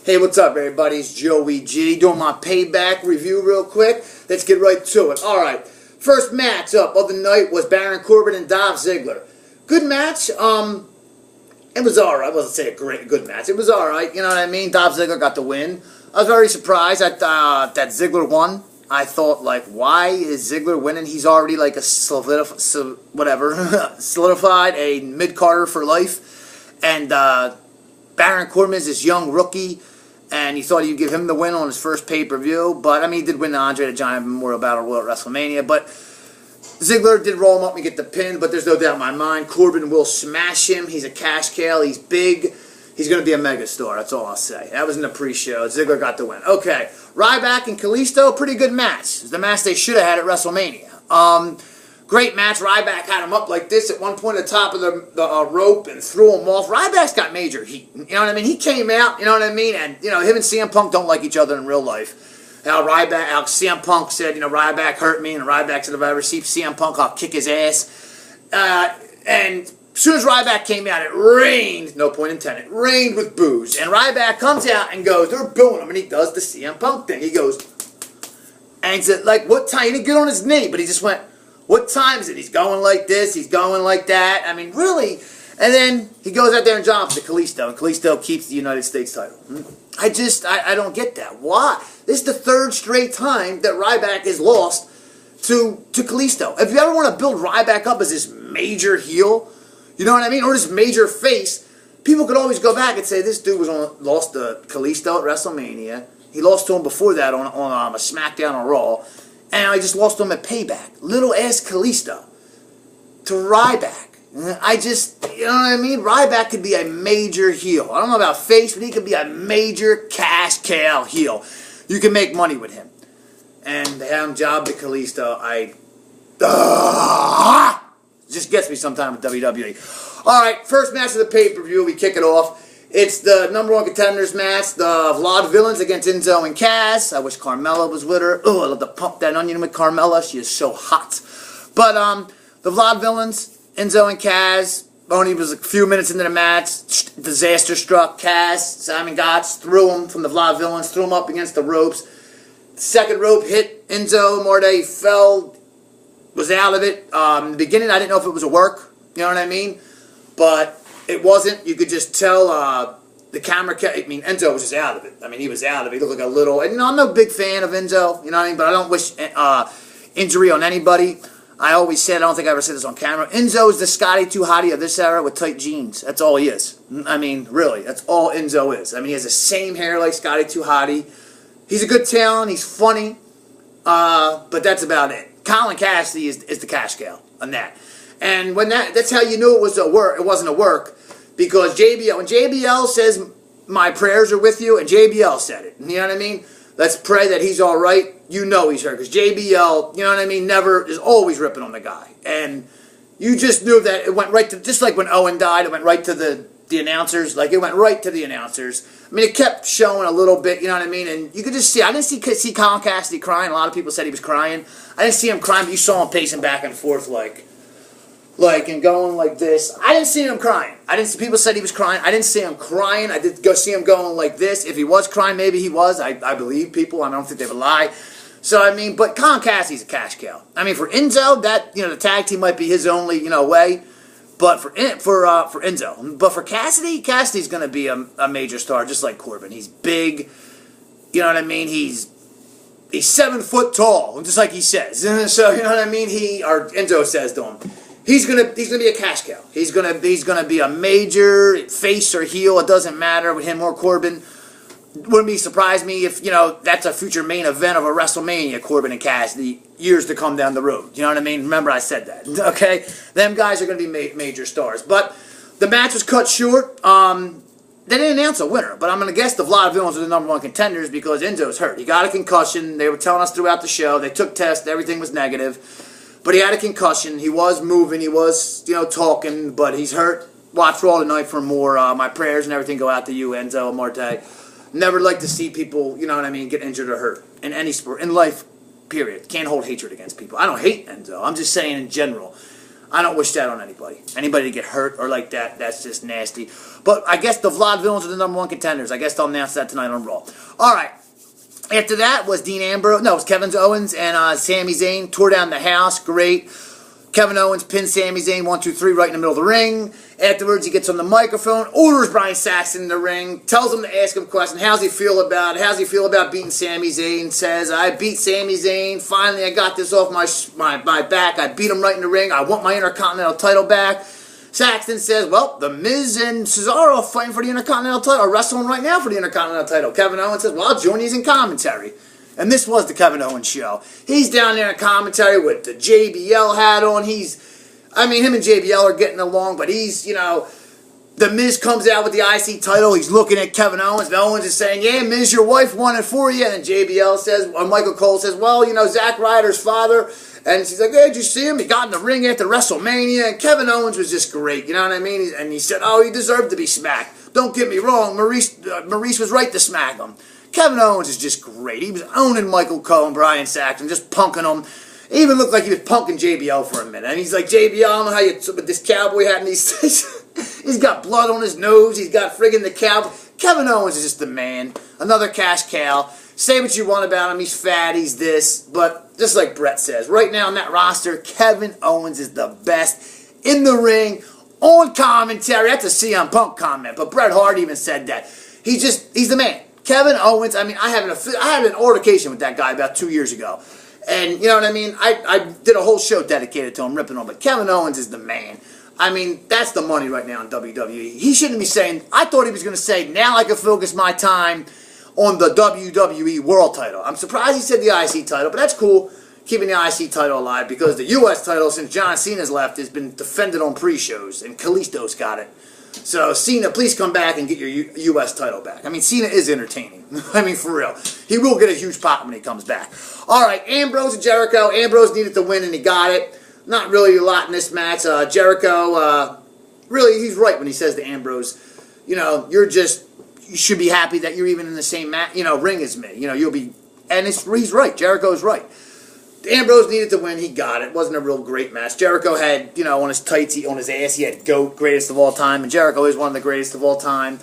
Hey, what's up, everybody? It's Joey G doing my Payback review real quick. Let's get right to it. All right, first match up of the night was Baron Corbin and Dolph Ziggler. Good match. It was all right. I wasn't saying a good match. It was all right. You know what I mean? Dolph Ziggler got the win. I was very surprised that Ziggler won. I thought, like, why is Ziggler winning? He's already like a solidified a mid-carder for life, and Baron Corbin is this young rookie. And he thought he'd give him the win on his first pay-per-view. But, I mean, he did win the Andre the Giant Memorial Battle Royal at WrestleMania. But Ziggler did roll him up and get the pin. But there's no doubt in my mind, Corbin will smash him. He's a cash cow. He's big. He's going to be a megastar. That's all I'll say. That was in the pre-show. Ziggler got the win. Okay. Ryback and Kalisto, pretty good match. It was the match they should have had at WrestleMania. Great match. Ryback had him up like this at one point at the top of the rope and threw him off. Ryback's got major heat. You know what I mean? He came out, you know what I mean? And, you know, him and CM Punk don't like each other in real life. How CM Punk said, you know, Ryback hurt me, and Ryback said, if I ever see CM Punk, I'll kick his ass. And as soon as Ryback came out, it rained, no point intended, rained with booze. And Ryback comes out and goes, they're booing him, and he does the CM Punk thing. He goes, and he said, like, what time? He didn't get on his knee, but he just went, what time is it? He's going like this. He's going like that. I mean, really. And then he goes out there and jumps to Kalisto. And Kalisto keeps the United States title. I don't get that. Why? This is the third straight time that Ryback is lost to Kalisto. If you ever want to build Ryback up as this major heel, you know what I mean? Or this major face, people could always go back and say, this dude lost to Kalisto at WrestleMania. He lost to him before that on a SmackDown or Raw. And I just lost him at Payback. Little ass Kalisto to Ryback. You know what I mean? Ryback could be a major heel. I don't know about face, but he could be a major cash cow heel. You can make money with him. And to have him job to Kalisto, just gets me sometime with WWE. All right, first match of the pay-per-view. We kick it off. It's the number one contenders match, the Vlad Villains against Enzo and Cass. I wish Carmella was with her. Oh, I love to pump that onion with Carmella. She is so hot. But the Vlad Villains, Enzo and Cass, only was a few minutes into the match. Disaster struck Cass. Simon Gotch threw him from the Vlad Villains, threw him up against the ropes. Second rope hit Enzo. Morday fell, was out of it. In the beginning, I didn't know if it was a work. You know what I mean? But it wasn't. You could just tell the camera kept, I mean, Enzo was just out of it. I mean, he was out of it. He looked like a little, and you know, I'm no big fan of Enzo, you know what I mean? But I don't wish injury on anybody. I always said, I don't think I ever said this on camera, Enzo is the Scotty Too Hottie of this era with tight jeans. That's all he is. I mean, really, that's all Enzo is. I mean, he has the same hair like Scotty Too Hottie. He's a good talent. He's funny. But that's about it. Colin Cassidy is the cash cow on that. And when that's how you knew it was a work. It wasn't a work, because when JBL says my prayers are with you, and JBL said it. You know what I mean? Let's pray that he's all right. You know he's hurt, because JBL, you know what I mean, is always ripping on the guy, and you just knew that it went right to, just like when Owen died, it went right to the announcers. Like, it went right to the announcers. I mean, it kept showing a little bit, you know what I mean? And you could just see, I didn't see Colin Cassidy crying. A lot of people said he was crying. I didn't see him crying, but you saw him pacing back and forth and going like this. I didn't see him crying. People said he was crying. I didn't see him crying. I did go see him going like this. If he was crying, maybe he was. I believe people. I don't think they would lie. So, I mean, but Colin Cassidy's a cash cow. I mean, for Enzo, that, you know, the tag team might be his only, you know, way. But for Enzo. But for Cassidy's going to be a major star, just like Corbin. He's big. You know what I mean? He's 7 foot tall, just like he says. So, you know what I mean? Enzo says to him, he's gonna be a cash cow. He's gonna be a major face or heel. It doesn't matter with him or Corbin. Wouldn't surprise me if, you know, that's a future main event of a WrestleMania, Corbin and Cassidy, years to come down the road. You know what I mean? Remember I said that. Okay? Them guys are going to be major stars. But the match was cut short. They didn't announce a winner, but I'm going to guess the Vlad Villains are the number one contenders because Enzo's hurt. He got a concussion. They were telling us throughout the show. They took tests. Everything was negative. But he had a concussion. He was moving. He was, you know, talking, but he's hurt. Watch Raw tonight for more. My prayers and everything go out to you, Enzo and Marte. Never like to see people, you know what I mean, get injured or hurt in any sport, in life, period. Can't hold hatred against people. I don't hate Enzo. I'm just saying in general. I don't wish that on anybody. Anybody to get hurt or like that, that's just nasty. But I guess the Vlad Villains are the #1 contenders. I guess they'll announce that tonight on Raw. All right. After that was Dean Ambrose. No, it was Kevin Owens and Sami Zayn. Tore down the house. Great. Kevin Owens pins Sami Zayn 1, 2, 3 right in the middle of the ring. Afterwards, he gets on the microphone, orders Brian Saxton in the ring, tells him to ask him a question. How's he feel about it? How's he feel about beating Sami Zayn? Says, I beat Sami Zayn. Finally, I got this off my back. I beat him right in the ring. I want my Intercontinental title back. Saxton says, well, The Miz and Cesaro are fighting for the Intercontinental title, are wrestling right now for the Intercontinental title. Kevin Owens says, well, I'll join you in commentary. And this was the Kevin Owens show. He's down there in commentary with the JBL hat on. Him and JBL are getting along, but The Miz comes out with the IC title. He's looking at Kevin Owens. And Owens is saying, yeah, Miz, your wife won it for you. And then JBL says, or Michael Cole says, well, Zack Ryder's father. And she's like, hey, did you see him? He got in the ring after WrestleMania. And Kevin Owens was just great. You know what I mean? And he said, oh, he deserved to be smacked. Don't get me wrong. Maurice was right to smack him. Kevin Owens is just great. He was owning Michael Cole and Brian Saxton, just punking them. It even looked like he was punking JBL for a minute. And he's like, JBL, I don't know how you... But this cowboy hat and he's got blood on his nose. He's got friggin' the cowboy. Kevin Owens is just the man. Another cash cow. Say what you want about him. He's fat. He's this. But just like Brett says, right now on that roster, Kevin Owens is the best in the ring, on commentary. That's a CM Punk comment. But Bret Hart even said that. He's the man. Kevin Owens, I had an altercation with that guy about 2 years ago. And, you know what I mean? I did a whole show dedicated to him, ripping on him. But Kevin Owens is the man. That's the money right now in WWE. He shouldn't be saying, I thought he was going to say, now I can focus my time on the WWE World title. I'm surprised he said the IC title, but that's cool. Keeping the IC title alive because the US title, since John Cena's left, has been defended on pre-shows. And Kalisto's got it. So, Cena, please come back and get your U.S. title back. Cena is entertaining. For real. He will get a huge pop when he comes back. All right, Ambrose and Jericho. Ambrose needed to win, and he got it. Not really a lot in this match. Jericho, really, he's right when he says to Ambrose, you should be happy that you're even in the same ring as me. You'll be, and he's right. Jericho's right. Ambrose needed to win. He got it. Wasn't a real great match. Jericho had, on his tights, on his ass, he had GOAT, greatest of all time. And Jericho is one of the greatest of all time.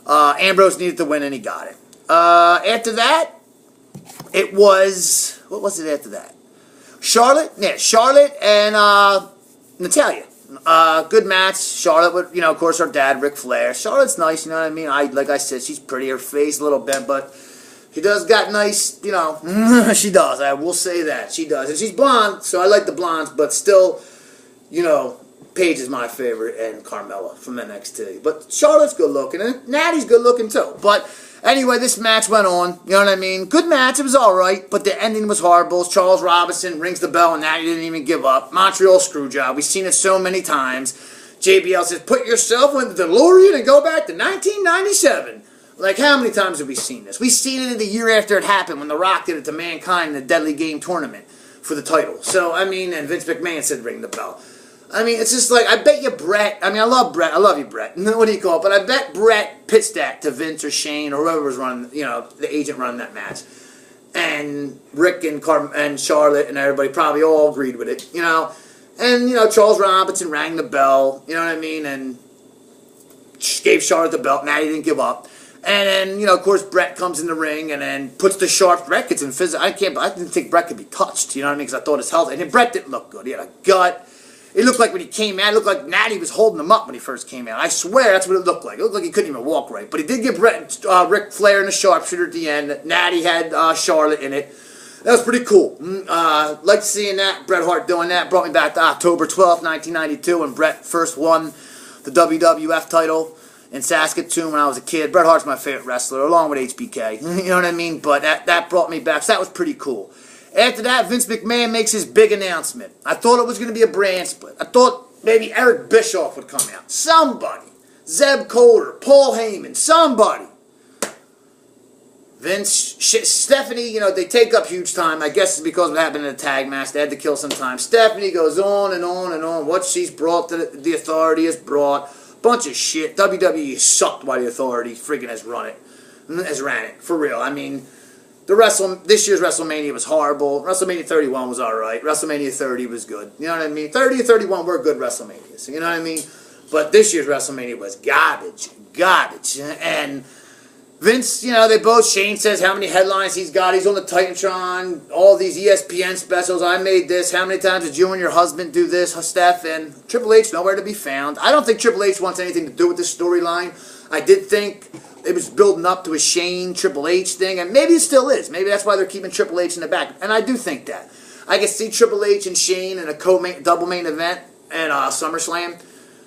Ambrose needed to win, and he got it. After that, it was... What was it after that? Charlotte? Yeah, Charlotte and Natalya. Good match. Charlotte with, of course, her dad, Ric Flair. Charlotte's nice, you know what I mean? Like I said, she's pretty. Her face a little bit, but... She does got nice, she does. I will say that. She does. And she's blonde, so I like the blondes, but still, Paige is my favorite and Carmella from NXT. But Charlotte's good looking, and Natty's good looking too. But anyway, this match went on, you know what I mean? Good match, it was alright, but the ending was horrible. Charles Robinson rings the bell, and Natty didn't even give up. Montreal Screwjob. We've seen it so many times. JBL says, put yourself in the DeLorean and go back to 1997. Like, how many times have we seen this? We've seen it in the year after it happened when The Rock did it to Mankind in the Deadly Game tournament for the title. So, and Vince McMahon said ring the bell. It's just like, I bet you Brett, I love Brett, I love you, Brett, what do you call it? But I bet Brett pitched that to Vince or Shane or whoever was running, the agent running that match. And Rick and Charlotte and everybody probably all agreed with it, And, Charles Robinson rang the bell, you know what I mean? And gave Charlotte the belt. Natty didn't give up. And then, of course, Brett comes in the ring and then puts the sharp. Brett gets in physical. I didn't think Brett could be touched, you know what I mean? Because I thought his health. And then Brett didn't look good. He had a gut. It looked like when he came out, it looked like Natty was holding him up when he first came out. I swear that's what it looked like. It looked like he couldn't even walk right. But he did give Ric Flair in the sharpshooter at the end. Natty had Charlotte in it. That was pretty cool. Liked seeing that. Bret Hart doing that. Brought me back to October 12th, 1992, when Bret first won the WWF title in Saskatoon when I was a kid. Bret Hart's my favorite wrestler, along with HBK. You know what I mean? But that brought me back. So that was pretty cool. After that, Vince McMahon makes his big announcement. I thought it was going to be a brand split. I thought maybe Eric Bischoff would come out. Somebody. Zeb Coulter, Paul Heyman, somebody. Vince, Stephanie, they take up huge time. I guess it's because of what happened in the tag match. They had to kill some time. Stephanie goes on and on and on. What she's brought to the Authority has brought. Bunch of shit. WWE sucked while the Authority freaking has ran it. For real. this year's WrestleMania was horrible. WrestleMania 31 was all right. WrestleMania 30 was good. You know what I mean? 30 and 31 were good WrestleManias. You know what I mean? But this year's WrestleMania was garbage. And Vince, they both, Shane says how many headlines he's got. He's on the Titantron, all these ESPN specials. I made this. How many times did you and your husband do this, Steph? And Triple H, nowhere to be found. I don't think Triple H wants anything to do with this storyline. I did think it was building up to a Shane Triple H thing, and maybe it still is. Maybe that's why they're keeping Triple H in the back. And I do think that. I can see Triple H and Shane in a double main event at SummerSlam.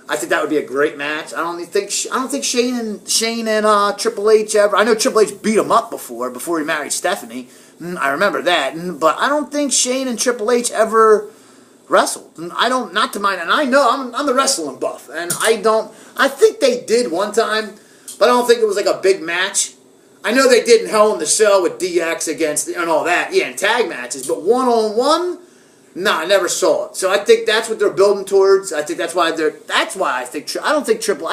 I think that would be a great match. I don't think Shane and Triple H ever. I know Triple H beat him up before he married Stephanie. I remember that. But I don't think Shane and Triple H ever wrestled. Not to mind. And I know I'm the wrestling buff, and I think they did one time, but I don't think it was like a big match. I know they did in Hell in the Cell with DX against and all that. Yeah, and tag matches, but one-on-one. No, I never saw it. So I think that's what they're building towards. I think I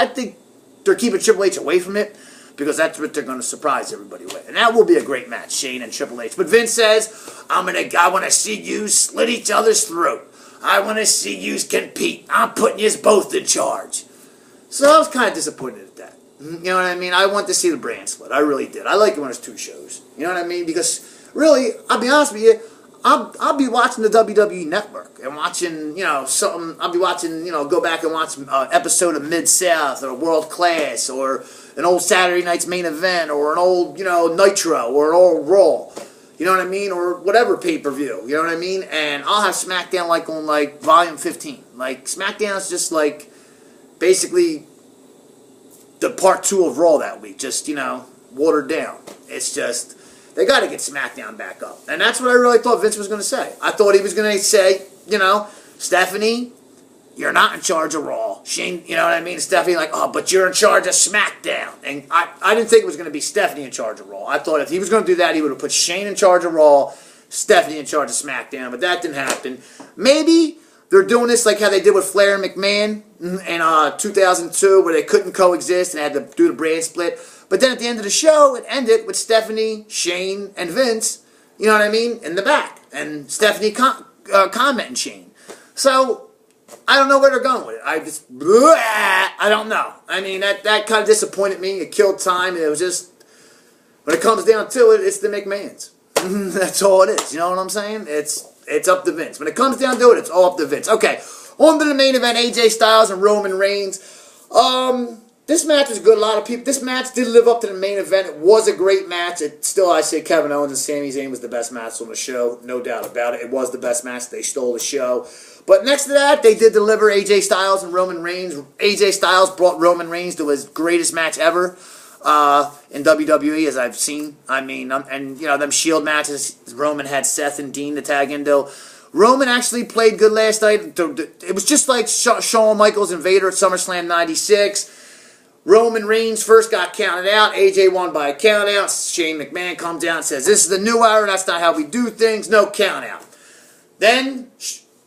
think they're keeping Triple H away from it because that's what they're going to surprise everybody with. And that will be a great match, Shane and Triple H. But Vince says, I want to see you slit each other's throat. I want to see you compete. I'm putting you both in charge. So I was kind of disappointed at that. You know what I mean? I want to see the brand split. I really did. I like it when it's two shows. You know what I mean? Because really, I'll be honest with you, I'll be watching the WWE Network and watching, something. I'll be watching, go back and watch an episode of Mid-South or World Class or an old Saturday Night's Main Event or an old, Nitro or an old Raw. You know what I mean? Or whatever pay-per-view. You know what I mean? And I'll have SmackDown on Volume 15. SmackDown is just basically the part 2 of Raw that week. Just, watered down. It's just... They got to get SmackDown back up. And that's what I really thought Vince was going to say. I thought he was going to say, Stephanie, you're not in charge of Raw. Shane, you know what I mean? Stephanie but you're in charge of SmackDown. And I didn't think it was going to be Stephanie in charge of Raw. I thought if he was going to do that, he would have put Shane in charge of Raw, Stephanie in charge of SmackDown. But that didn't happen. Maybe they're doing this like how they did with Flair and McMahon in 2002 where they couldn't coexist and had to do the brand split. But then at the end of the show, it ended with Stephanie, Shane, and Vince, you know what I mean, in the back. And Stephanie commenting Shane. So, I don't know where they're going with it. I don't know. I mean, that kind of disappointed me. It killed time. It was just, when it comes down to it, it's the McMahons. That's all it is. You know what I'm saying? It's up to Vince. When it comes down to it, it's all up to Vince. Okay, on to the main event, AJ Styles and Roman Reigns. This match was good. A lot of people. This match did live up to the main event. It was a great match. I say Kevin Owens and Sami Zayn was the best match on the show. No doubt about it. It was the best match. They stole the show. But next to that, they did deliver AJ Styles and Roman Reigns. AJ Styles brought Roman Reigns to his greatest match ever in WWE, as I've seen. I mean, them Shield matches, Roman had Seth and Dean to tag into. Roman actually played good last night. It was just like Shawn Michaels and Vader at SummerSlam 96. Roman Reigns first got counted out. AJ won by a count out. Shane McMahon comes out and says, this is the new era. That's not how we do things. No count out. Then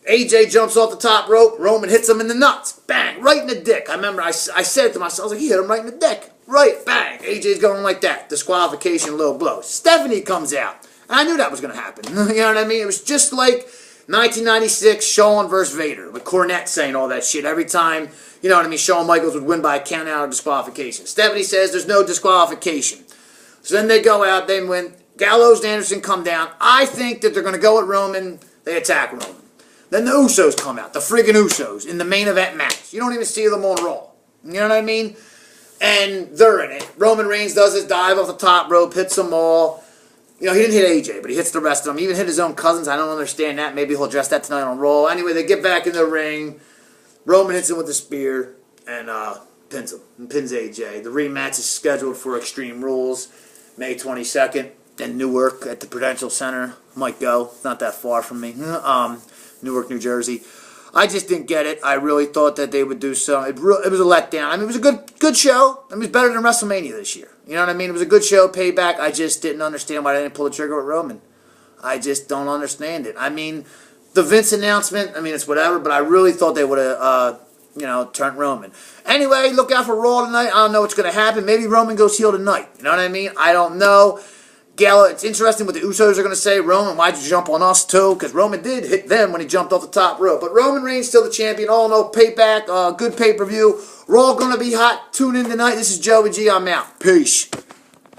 AJ jumps off the top rope. Roman hits him in the nuts. Bang. Right in the dick. I remember I said it to myself. I was like, he hit him right in the dick. Right. Bang. AJ's going like that. Disqualification, low blow. Stephanie comes out. And I knew that was going to happen. You know what I mean? It was just like 1996 Shawn versus Vader with Cornette saying all that shit every time. You know what I mean? Shawn Michaels would win by a count out or disqualification. Stephanie says there's no disqualification. So then they go out, they win. Gallows and Anderson come down. I think that they're going to go at Roman. They attack Roman. Then the Usos come out. The friggin' Usos in the main event match. You don't even see them on Raw. You know what I mean? And they're in it. Roman Reigns does his dive off the top rope, hits them all. He didn't hit AJ, but he hits the rest of them. He even hit his own cousins. I don't understand that. Maybe he'll address that tonight on Raw. Anyway, they get back in the ring. Roman hits him with the spear and pins him. And pins AJ. The rematch is scheduled for Extreme Rules, May 22nd in Newark at the Prudential Center. Might go. It's not that far from me. Newark, New Jersey. I just didn't get it. I really thought that they would do so. It was a letdown. I mean, it was a good show. I mean, it was better than WrestleMania this year. You know what I mean? It was a good show, Payback. I just didn't understand why they didn't pull the trigger with Roman. I just don't understand it. I mean, the Vince announcement, I mean, it's whatever, but I really thought they would have, turned Roman. Anyway, look out for Raw tonight. I don't know what's going to happen. Maybe Roman goes heel tonight. You know what I mean? I don't know. Gala, it's interesting what the Usos are going to say. Roman, why'd you jump on us too? Because Roman did hit them when he jumped off the top rope. But Roman Reigns still the champion. All in all, Payback, good pay-per-view. Raw going to be hot. Tune in tonight. This is Joey G. I'm out. Peace.